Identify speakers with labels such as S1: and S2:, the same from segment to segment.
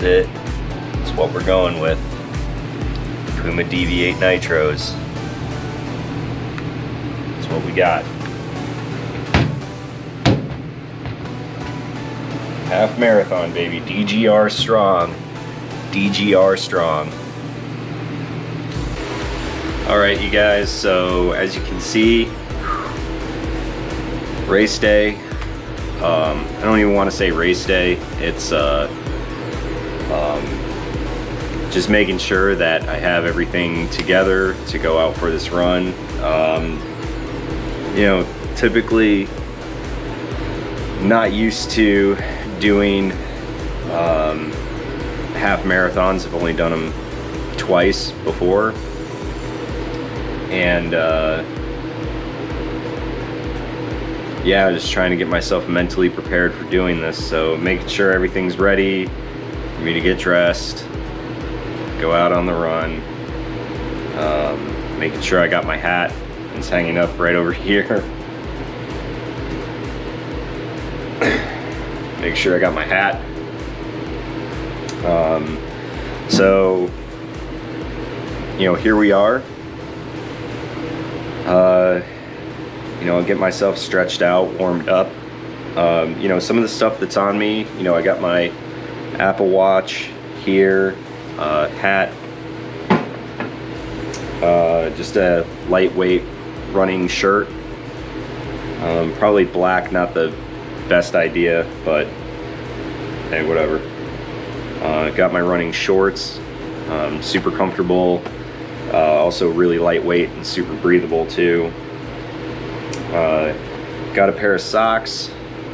S1: it. That's what we're going with. Puma DV8 Nitros. That's what we got. Half marathon, baby. DGR strong. DGR strong. Alright, you guys, so as you can see, race day. I don't even want to say race day. It's just making sure that I have everything together to go out for this run. You know, typically not used to doing half marathons. I've only done them twice before, and yeah, just trying to get myself mentally prepared for doing this. So making sure everything's ready for me to get dressed, go out on the run, making sure I got my hat. It's hanging up right over here. Make sure I got my hat. So, you know, here we are. You know, I'll get myself stretched out, warmed up. You know, some of the stuff that's on me, you know, I got my Apple Watch here, hat, just a lightweight running shirt. Probably black, not the best idea, but hey, whatever. Got my running shorts, super comfortable, also really lightweight and super breathable too. Got a pair of socks,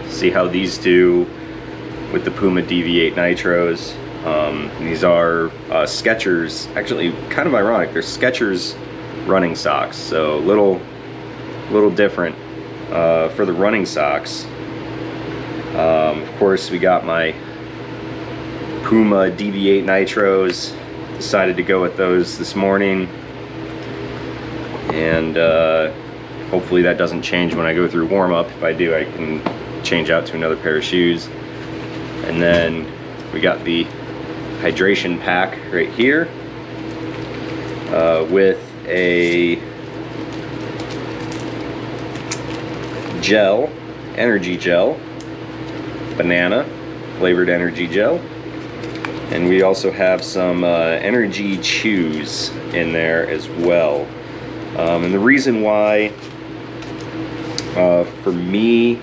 S1: see how these do with the Puma DV8 Nitros. These are Skechers, actually kind of ironic, they're Skechers running socks, so little different for the running socks. Of course, we got my Puma DV8 Nitros. Decided to go with those this morning, and hopefully that doesn't change when I go through warm-up. If I do, I can change out to another pair of shoes. And then we got the hydration pack right here with a gel, energy gel, banana flavored energy gel, and we also have some energy chews in there as well. And the reason why, for me,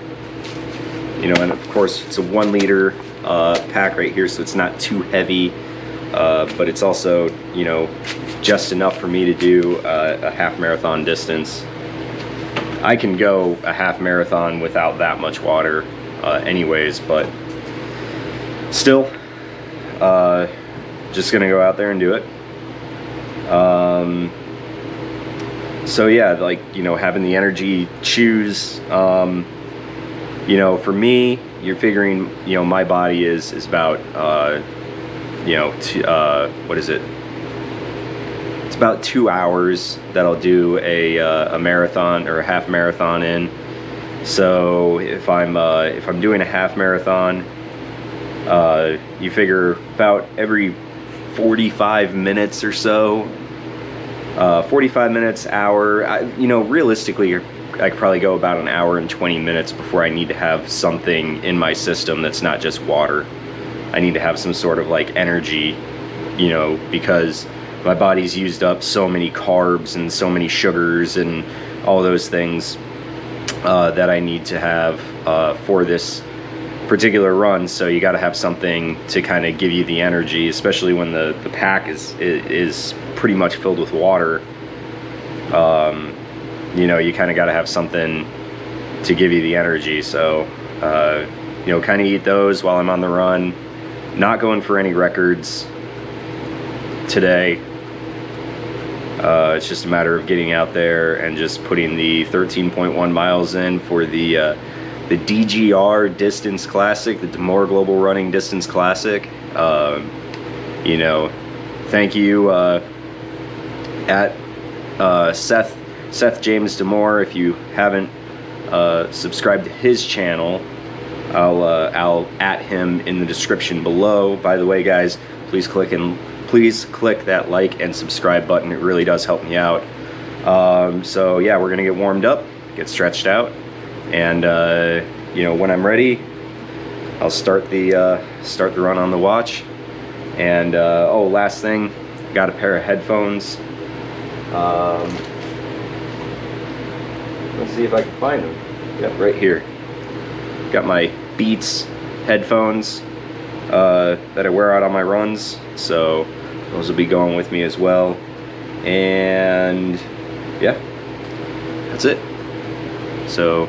S1: you know, and of course it's a 1 liter pack right here, so it's not too heavy, but it's also, you know, just enough for me to do a half marathon distance. I can go a half marathon without that much water anyways, but still, just gonna go out there and do it. So yeah, like, you know, having the energy chews, you know, for me, you're figuring, you know, my body is about, you know, what is it? It's about 2 hours that I'll do a marathon or a half marathon in. So if I'm doing a half marathon, you figure about every 45 minutes or so, 45 minutes, hour, you know, realistically, I could probably go about an hour and 20 minutes before I need to have something in my system that's not just water. I need to have some sort of like energy, you know, because my body's used up so many carbs and so many sugars and all those things that I need to have for this particular run. So you got to have something to kind of give you the energy, especially when the pack is pretty much filled with water. You know, you kind of got to have something to give you the energy. So you know, kind of eat those while I'm on the run. Not going for any records today. It's just a matter of getting out there and just putting the 13.1 miles in for the DGR Distance Classic, the DeMoor Global Running Distance Classic. You know, thank you at Seth James DeMoor. If you haven't subscribed to his channel, I'll at him in the description below. By the way, guys, please click that like and subscribe button. It really does help me out. So yeah, we're gonna get warmed up, get stretched out, and you know, when I'm ready, I'll start the run on the watch. And oh, last thing, got a pair of headphones. Let's see if I can find them. Yep, right here. Got my Beats headphones that I wear out on my runs, so those will be going with me as well. And yeah, that's it. So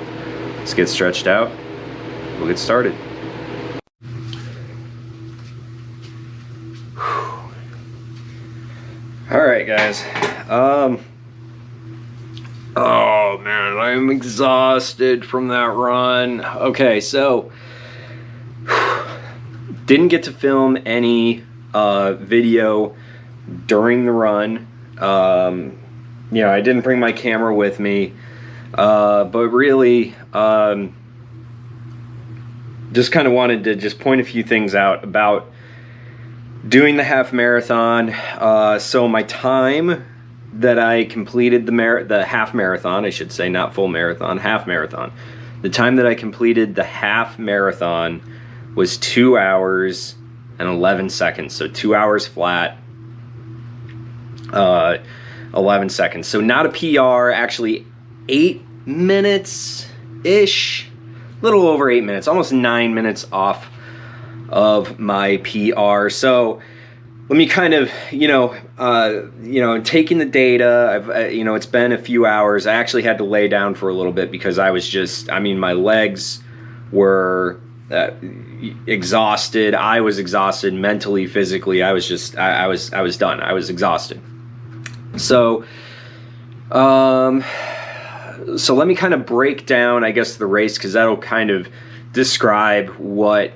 S1: let's get stretched out. We'll get started. All right, guys. Oh man, I'm exhausted from that run. Okay, so didn't get to film any video during the run. You know, I didn't bring my camera with me, but really just kind of wanted to just point a few things out about doing the half marathon. So my time that I completed the half marathon, I should say, not full marathon, half marathon. The time that I completed the half marathon was 2 hours and 11 seconds. So 2 hours flat, 11 seconds. So not a PR, actually 8 minutes-ish, a little over 8 minutes, almost 9 minutes off of my PR. So let me kind of, taking the data. I've, it's been a few hours. I actually had to lay down for a little bit because I was just, my legs were exhausted. I was exhausted mentally, physically. I was just, I was done. I was exhausted. So, so let me kind of break down, I guess, the race, because that'll kind of describe what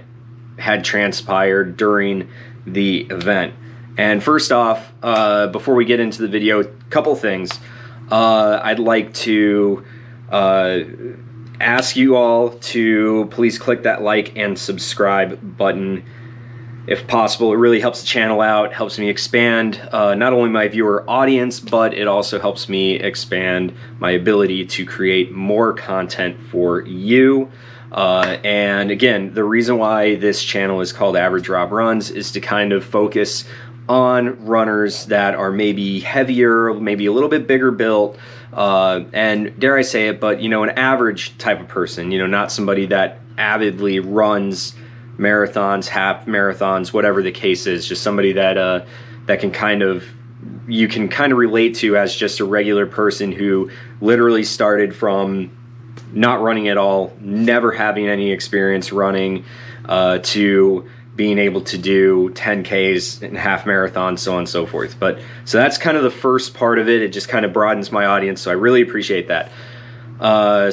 S1: had transpired during the event. And first off, before we get into the video, a couple things. I'd like to ask you all to please click that like and subscribe button if possible. It really helps the channel out, helps me expand not only my viewer audience, but it also helps me expand my ability to create more content for you. And again, the reason why this channel is called Average Rob Runs is to kind of focus on runners that are maybe heavier, maybe a little bit bigger built, and dare I say it, but an average type of person, not somebody that avidly runs marathons, half marathons, whatever the case is, just somebody that that you can kind of relate to as just a regular person who literally started from not running at all, never having any experience running, to being able to do 10Ks and half marathons, so on and so forth. So that's kind of the first part of it. It just kind of broadens my audience, so I really appreciate that.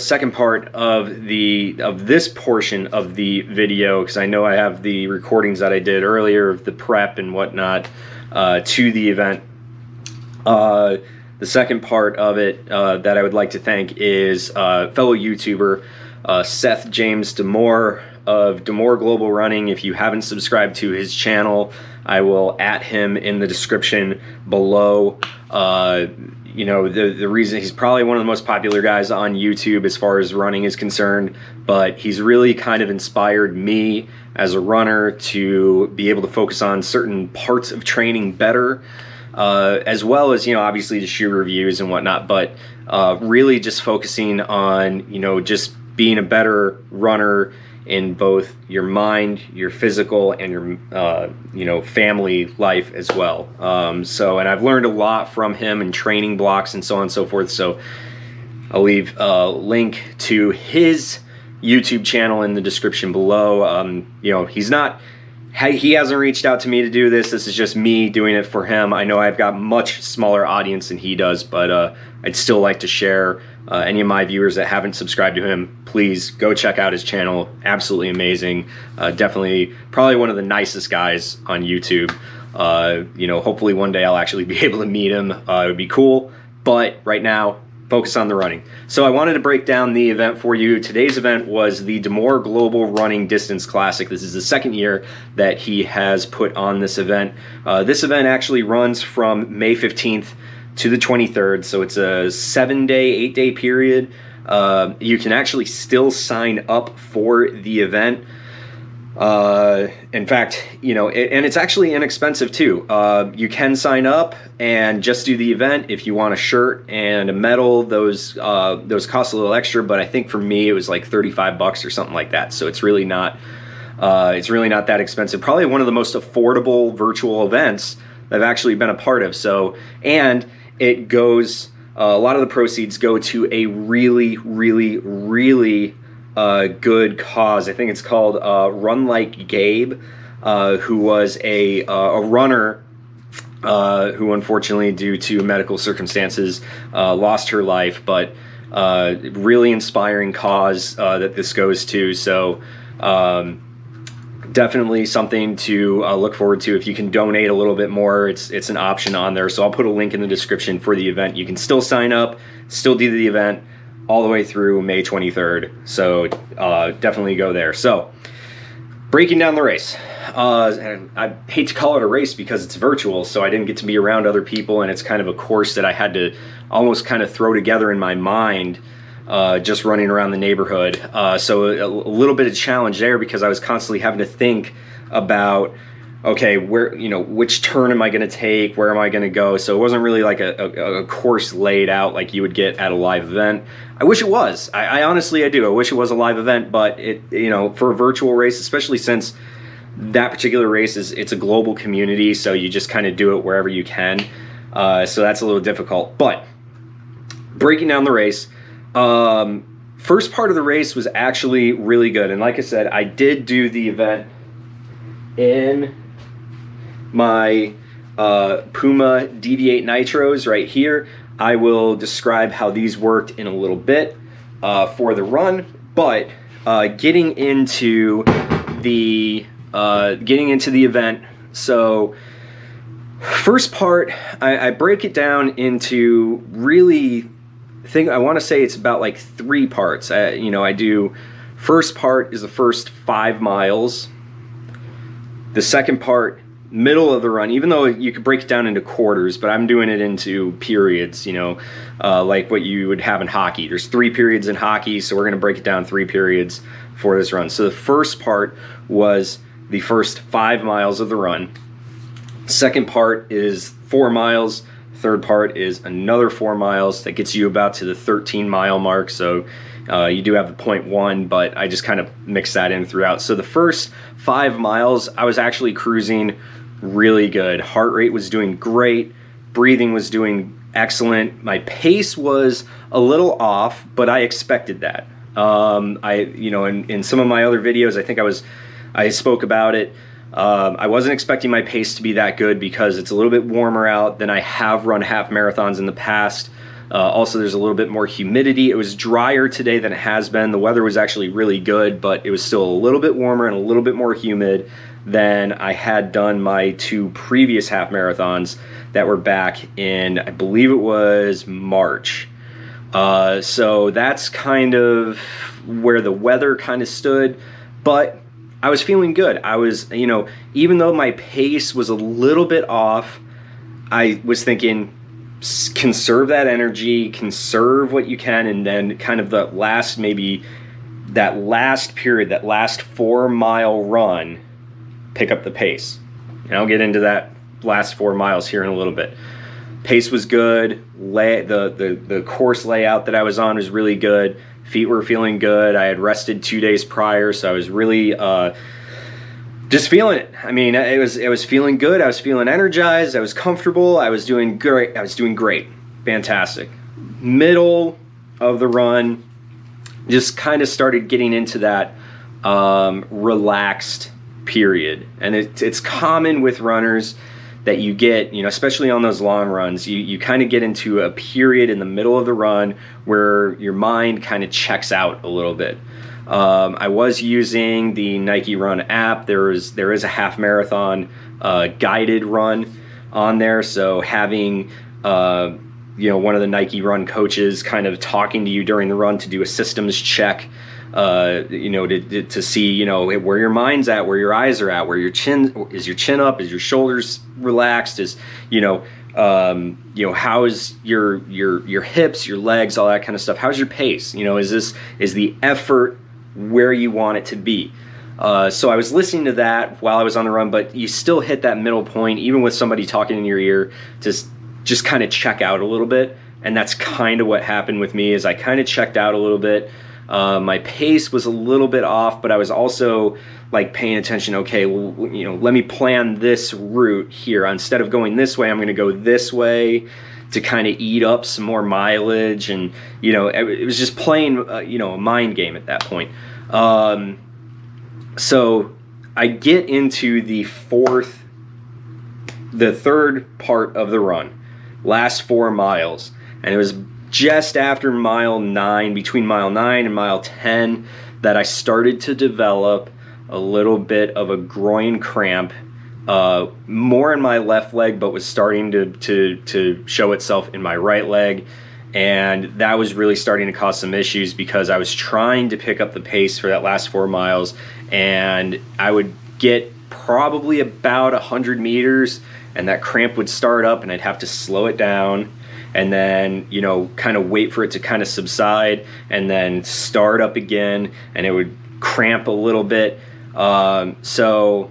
S1: Second part of this portion of the video, because I know I have the recordings that I did earlier of the prep and whatnot to the event. The second part of it that I would like to thank is fellow YouTuber Seth James DeMoor of DeMoor Global Running. If you haven't subscribed to his channel, I will at him in the description below. The reason he's probably one of the most popular guys on YouTube as far as running is concerned, but he's really kind of inspired me as a runner to be able to focus on certain parts of training better, as well as, obviously the shoe reviews and whatnot, but really just focusing on, just being a better runner in both your mind, your physical, and your family life as well. And I've learned a lot from him in training blocks and so on and so forth. So I'll leave a link to his YouTube channel in the description below. He hasn't reached out to me to do this. This is just me doing it for him. I know I've got much smaller audience than he does, but I'd still like to share any of my viewers that haven't subscribed to him. Please go check out his channel. Absolutely amazing. Definitely, probably one of the nicest guys on YouTube. Hopefully one day I'll actually be able to meet him. It would be cool. But right now, focus on the running. So I wanted to break down the event for you. Today's event was the DeMoor Global Running Distance Classic. This is the second year that he has put on this event. This event actually runs from May 15th to the 23rd, so it's a 7-day, 8-day period. You can actually still sign up for the event. In fact, you know, and it's actually inexpensive too. You can sign up and just do the event. If you want a shirt and a medal, those cost a little extra, but I think for me it was like 35 bucks or something like that. So it's really not that expensive. Probably one of the most affordable virtual events that I've actually been a part of. So, and it goes, a lot of the proceeds go to a really good cause. I think it's called Run Like Gabe, who was a runner who unfortunately, due to medical circumstances, lost her life. But really inspiring cause that this goes to. So definitely something to look forward to. If you can donate a little bit more, it's an option on there. So I'll put a link in the description for the event. You can still sign up, still do the event all the way through May 23rd. So definitely go there. So breaking down the race. And I hate to call it a race because it's virtual, so I didn't get to be around other people, and it's kind of a course that I had to almost kind of throw together in my mind just running around the neighborhood. So a little bit of challenge there because I was constantly having to think about, okay, where, you know, which turn am I going to take? Where am I going to go? So it wasn't really like a course laid out like you would get at a live event. I wish it was. I honestly, I do. I wish it was a live event, but it, you know, for a virtual race, especially since that particular race it's a global community, so you just kind of do it wherever you can. So that's a little difficult. But breaking down the race, first part of the race was actually really good. And like I said, I did do the event in my Puma DV8 Nitros right here. I will describe how these worked in a little bit for the run, but getting into the event. So first part, I break it down into really, I want to say it's about like 3 parts. You know, I do, first part is the first 5 miles. The second part, middle of the run, even though you could break it down into quarters, but I'm doing it into periods, you know, like what you would have in hockey. There's 3 periods in hockey, so we're going to break it down 3 periods for this run. So the first part was the first 5 miles of the run. Second part is 4 miles. Third part is another 4 miles. That gets you about to the 13-mile mark. So you do have the 0.1, but I just kind of mix that in throughout. So the first 5 miles, I was actually cruising really good. Heart rate was doing great. Breathing was doing excellent. My pace was a little off, but I expected that. You know, in some of my other videos, I think I spoke about it. I wasn't expecting my pace to be that good because it's a little bit warmer out than I have run half marathons in the past. Also, there's a little bit more humidity. It was drier today than it has been. The weather was actually really good, but it was still a little bit warmer and a little bit more humid than I had done my 2 previous half marathons that were back in, I believe it was March. So that's kind of where the weather kind of stood, but I was feeling good. I was, you know, even though my pace was a little bit off, I was thinking, conserve that energy, conserve what you can, and then kind of the last, maybe that last period, that last 4-mile run, pick up the pace. And I'll get into that last 4 miles here in a little bit. Pace was good. The course layout that I was on was really good. Feet were feeling good. I had rested 2 days prior, so I was really just feeling it. I mean, it was feeling good. I was feeling energized. I was comfortable. I was doing great. Fantastic. Middle of the run, just kind of started getting into that relaxed period. And it's common with runners that you get, you know, especially on those long runs, you kind of get into a period in the middle of the run where your mind kind of checks out a little bit. I was using the Nike Run app. There is a half marathon guided run on there, so having one of the Nike Run coaches kind of talking to you during the run to do a systems check, to see, where your mind's at, where your eyes are at, where your chin up, is your shoulders relaxed, is, how's your hips, your legs, all that kind of stuff. How's your pace? Is the effort where you want it to be? So I was listening to that while I was on the run, but you still hit that middle point, even with somebody talking in your ear, to just kind of check out a little bit. And that's kind of what happened with me, is I kind of checked out a little bit. My pace was a little bit off, but I was also like paying attention. Okay, well, let me plan this route here. Instead of going this way, I'm going to go this way to kind of eat up some more mileage. And, it was just playing, a mind game at that point. So I get into the third part of the run, last 4 miles. And it was just after mile 9, between mile 9 and mile 10, that I started to develop a little bit of a groin cramp, more in my left leg, but was starting to show itself in my right leg. And that was really starting to cause some issues, because I was trying to pick up the pace for that last 4 miles, and I would get probably about 100 meters, and that cramp would start up, and I'd have to slow it down, and then, kind of wait for it to kind of subside, and then start up again, and it would cramp a little bit. So,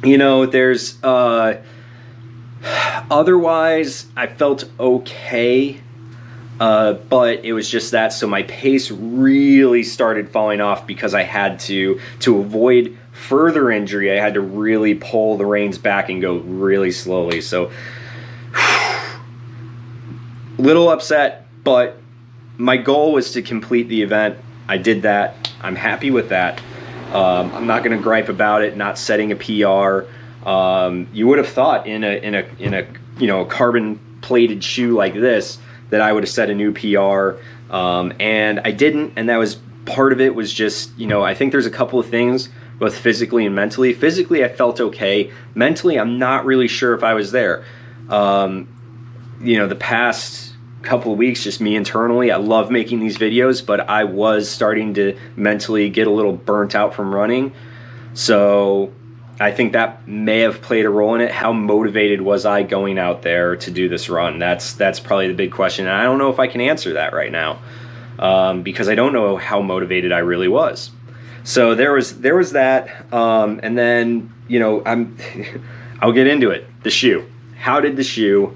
S1: there's, otherwise, I felt okay. But it was just that, so my pace really started falling off, because I had to avoid further injury, I had to really pull the reins back and go really slowly. So, little upset, but my goal was to complete the event. I did that. I'm happy with that. I'm not going to gripe about it not setting a PR. You would have thought in a carbon plated shoe like this that I would have set a new PR, and I didn't, and that was part of it. Was just, I think there's a couple of things, both physically and mentally. Physically, I felt okay. Mentally, I'm not really sure if I was there. The past couple of weeks, just me internally, I love making these videos, but I was starting to mentally get a little burnt out from running. So I think that may have played a role in it. How motivated was I going out there to do this run? That's probably the big question. And I don't know if I can answer that right now, because I don't know how motivated I really was. So there was that, and then I'll get into it. The shoe. How did the shoe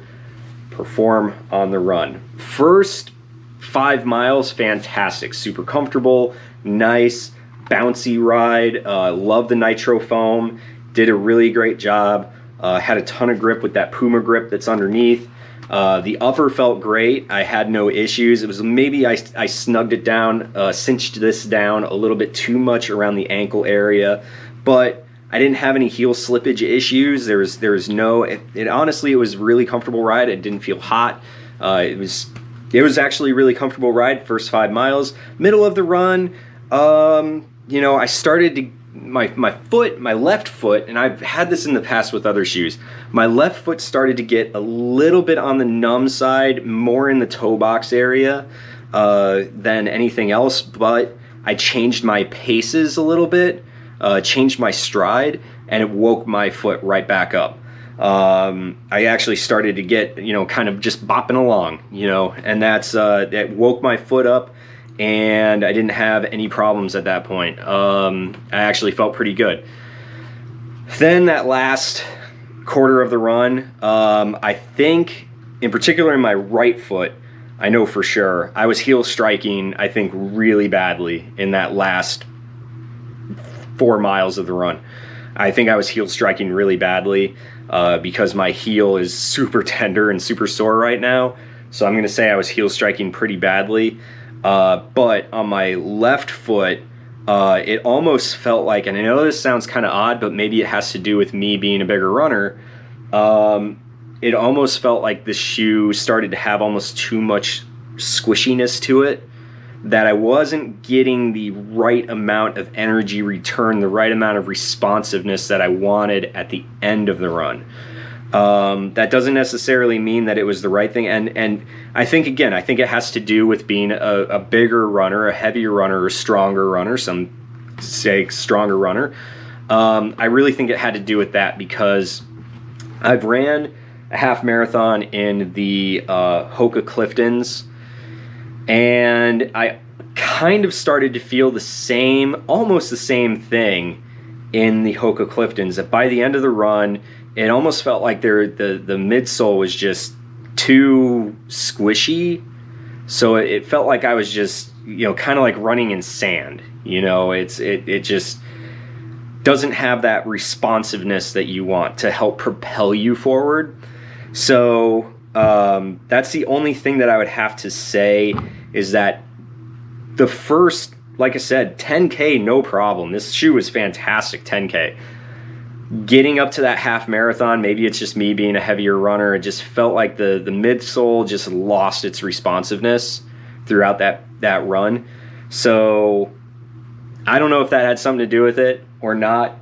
S1: perform on the run? First 5 miles, fantastic, super comfortable, nice, bouncy ride. Love the nitro foam. Did a really great job. Had a ton of grip with that Puma grip that's underneath. The upper felt great. I had no issues. It was maybe I snugged it down, cinched this down a little bit too much around the ankle area, but I didn't have any heel slippage issues. There was no. Honestly, it was a really comfortable ride. It didn't feel hot. It was actually a really comfortable ride. First 5 miles. Middle of the run, I started to. My left foot, and I've had this in the past with other shoes, my left foot started to get a little bit on the numb side, more in the toe box area than anything else, but I changed my paces a little bit, changed my stride, and it woke my foot right back up. I actually started to get, kind of just bopping along, and that woke my foot up, and I didn't have any problems at that point. I actually felt pretty good. Then that last quarter of the run, I think, in particular in my right foot, I know for sure, I was heel striking, I think, really badly in that last 4 miles of the run. I think I was heel striking really badly because my heel is super tender and super sore right now. So I'm going to say I was heel striking pretty badly. But on my left foot, it almost felt like, and I know this sounds kind of odd, but maybe it has to do with me being a bigger runner. It almost felt like the shoe started to have almost too much squishiness to it, that I wasn't getting the right amount of energy return, the right amount of responsiveness that I wanted at the end of the run. That doesn't necessarily mean that it was the right thing. And I think, again, I think it has to do with being a bigger runner, a heavier runner, a stronger runner, some say stronger runner. I really think it had to do with that because I've ran a half marathon in the Hoka Cliftons, and I kind of started to feel the same, almost the same thing in the Hoka Cliftons, that by the end of the run, it almost felt like the midsole was just too squishy. So it felt like I was just, kind of like running in sand. It just doesn't have that responsiveness that you want to help propel you forward. So that's the only thing that I would have to say, is that the first, like I said, 10K, no problem. This shoe was fantastic, 10K. Getting up to that half marathon, maybe it's just me being a heavier runner, it just felt like the midsole just lost its responsiveness throughout that run. So I don't know if that had something to do with it or not,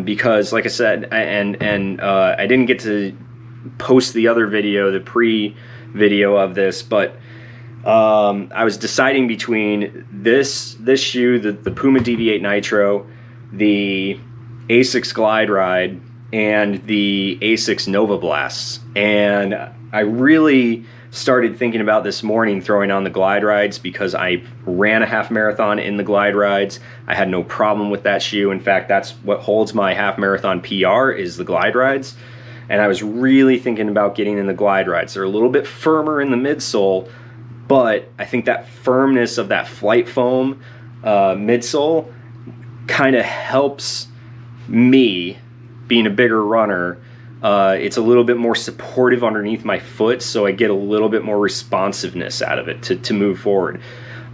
S1: because like I said, and I didn't get to post the other video, the pre-video of this, but I was deciding between this shoe, the Puma DV8 Nitro, the Asics Glide Ride, and the Asics Nova Blasts. And I really started thinking about this morning throwing on the Glide Rides, because I ran a half marathon in the Glide Rides. I had no problem with that shoe. In fact, that's what holds my half marathon PR, is the Glide Rides. And I was really thinking about getting in the Glide Rides. They're a little bit firmer in the midsole, but I think that firmness of that flight foam midsole kind of helps me, being a bigger runner. It's a little bit more supportive underneath my foot, so I get a little bit more responsiveness out of it to move forward.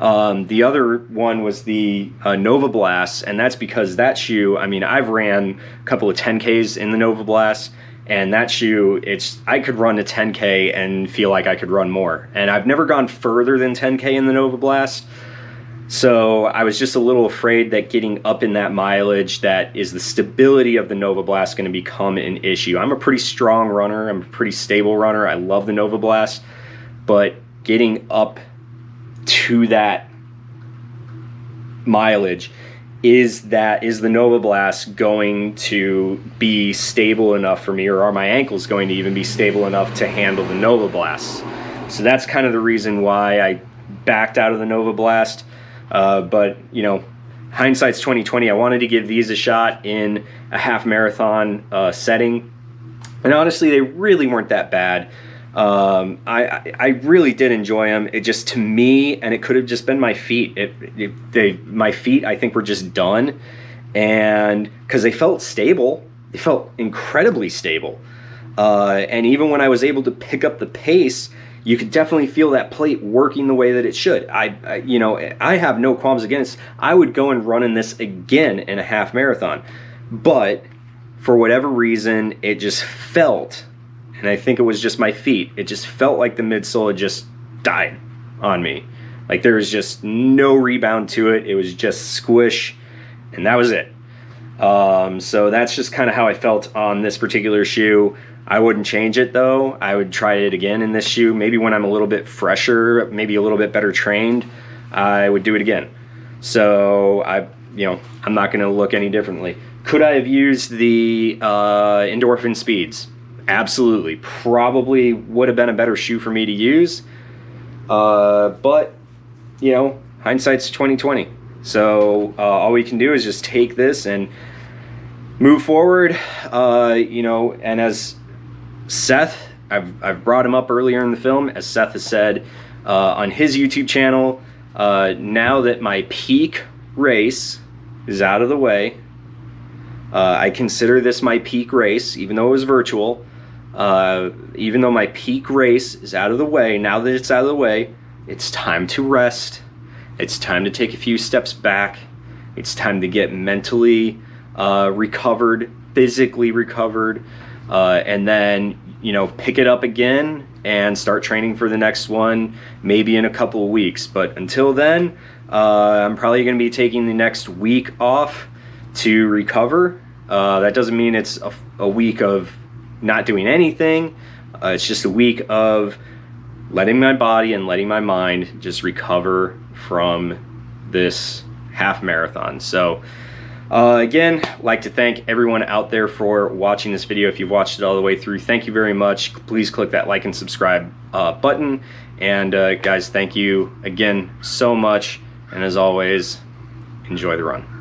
S1: The other one was the Nova Blast, and that's because that shoe, I mean, I've ran a couple of 10Ks in the Nova Blast, and that shoe, I could run a 10K and feel like I could run more. And I've never gone further than 10K in the Nova Blast. So I was just a little afraid that getting up in that mileage, that is the stability of the Nova Blast, going to become an issue. I'm a pretty strong runner. I'm a pretty stable runner. I love the Nova Blast. But getting up to that mileage, is the Nova Blast going to be stable enough for me, or are my ankles going to even be stable enough to handle the Nova Blast? So that's kind of the reason why I backed out of the Nova Blast. But hindsight's 2020. I wanted to give these a shot in a half marathon setting, and honestly, they really weren't that bad. I really did enjoy them. It just, to me, and it could have just been my feet. My feet, I think, were just done, and because they felt stable, they felt incredibly stable. And even when I was able to pick up the pace, you could definitely feel that plate working the way that it should. I have no qualms against. I would go and run in this again in a half marathon, but for whatever reason, it just felt, and I think it was just my feet, it just felt like the midsole had just died on me. Like there was just no rebound to it. It was just squish, and that was it. So that's just kind of how I felt on this particular shoe. I wouldn't change it though. I would try it again in this shoe. Maybe when I'm a little bit fresher, maybe a little bit better trained, I would do it again. So I'm not going to look any differently. Could I have used the Endorphin Speeds? Absolutely. Probably would have been a better shoe for me to use. But hindsight's 2020. So all we can do is just take this and move forward. And as Seth, I've brought him up earlier in the film, as Seth has said on his YouTube channel, now that my peak race is out of the way, I consider this my peak race, even though it was virtual. Even though my peak race is out of the way, now that it's out of the way, it's time to rest. It's time to take a few steps back. It's time to get mentally recovered, physically recovered, and then pick it up again and start training for the next one, maybe in a couple of weeks. But until then, I'm probably going to be taking the next week off to recover. That doesn't mean it's a week of not doing anything. It's just a week of letting my body and letting my mind just recover from this half marathon. So again, I'd like to thank everyone out there for watching this video. If you've watched it all the way through, thank you very much. Please click that like and subscribe button. And guys, thank you again so much. And as always, enjoy the run.